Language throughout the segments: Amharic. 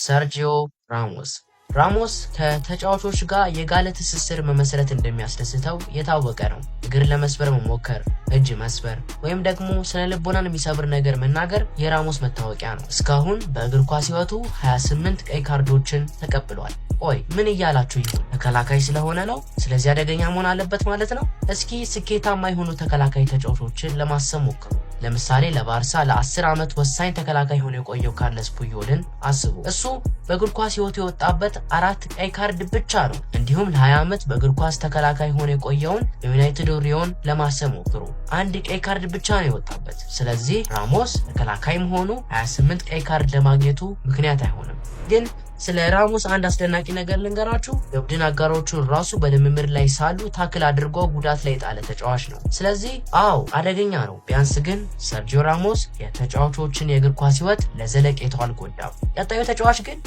ሰርጂዮ ራሞስ ከተጫዋቾች ጋር የጋለ ትስስር መመስረት እንደሚያስደስተው የታወቀ ነው። እግር ለመስበር መሞከር፣ እጅ መስበር ወይም ደግሞ ስነ ልቦናን የሚሰብር ነገር መናገር የራሞስ መታወቂያ ነው። እስካሁን በእግር ኳስ ህይወቱ 28 ቀይ ካርዶችን ተቀብሏል። ኦይ ምን እያላችሁ ይሁን? ተከላካይ ስለሆነ ነው? ስለዚህ አደገኛ መሆን አለበት ማለት ነው? እስኪ ስኬታማ የሆኑ ተከላካይ ተጫዋቾችን ለማሰብ ሞክሩ። ለምሳሌ ለባርሳ ለ10 ዓመት ወሳኝ ተከላካይ ሆኖ የቆየው ካርለስ ፑዮልን አስቡ። እሱ በእግር ኳስ ህይወቱ የወጣበት 4 ቀይ ካርድ ብቻ ነው። እንዲሁም ለ20 ዓመት በእግር ኳስ ተከላካይ ሆኖ የቆየውን የዩናይትድ ሪዮን ለማሰብ ሞክሩ። 1 ቀይ ካርድ ብቻ ነው የወጣበት። ስለዚህ ራሞስ ተከላካይ መሆኑ 28 ቀይ ካርድ ለማግኘቱ ምክንያት አይሆንም። ግን ስለ ራሞስ አንድ አስደናቂ ነገር ልንገራችሁ። የቡድን አጋሮቹን ራሱ በልምምድ ላይ ሳሉ ታክል አድርጎ ጉዳት ላይ የጣለ ተጫዋች ነው። ስለዚህ አዎ አደገኛ ነው። ቢያንስ ግን ሰርጂዮ ራሞስ የተጫዋቾችን የእግር ኳስ ህይወት ለዘለቄታው አልጎዳም። ቀጣዩ ተጫዋች ግን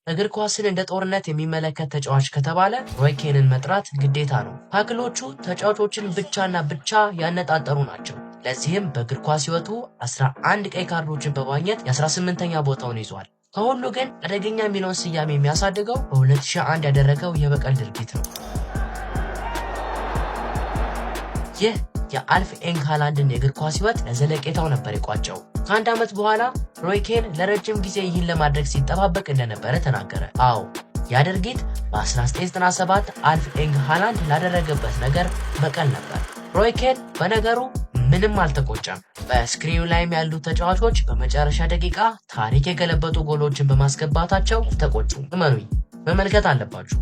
እግር ኳስን እንደ ጦርነት የሚመለከት ተጫዋች ከተባለ ሮይ ኬንን መጥራት ግዴታ ነው። ታክሎቹ ተጫዋቾችን ብቻና ብቻ ያነጣጠሩ ናቸው። ለዚህም በእግር ኳስ ህይወቱ 11 ቀይ ካርዶችን በማግኘት የ18ኛ ቦታውን ይዟል። ከሁሉ ግን አደገኛ የሚለውን ስያሜ የሚያሳድገው በ2001 ያደረገው የበቀል ድርጊት ነው። ይህ የአልፍ ኤንግ ሃላንድን የእግር ኳስ ህይወት ለዘለቄታው ነበር የቋጨው። ከአንድ ዓመት በኋላ ሮይ ኬን ለረጅም ጊዜ ይህን ለማድረግ ሲጠባበቅ እንደነበረ ተናገረ። አዎ ያ ድርጊት በ1997 አልፍ ኤንግ ሃላንድ ላደረገበት ነገር በቀል ነበር። ሮይ ኬን በነገሩ ምንም አልተቆጨም። በስክሪኑ ላይም ያሉት ተጫዋቾች በመጨረሻ ደቂቃ ታሪክ የገለበጡ ጎሎችን በማስገባታቸው አልተቆጩም። እመኑኝ መመልከት አለባችሁ።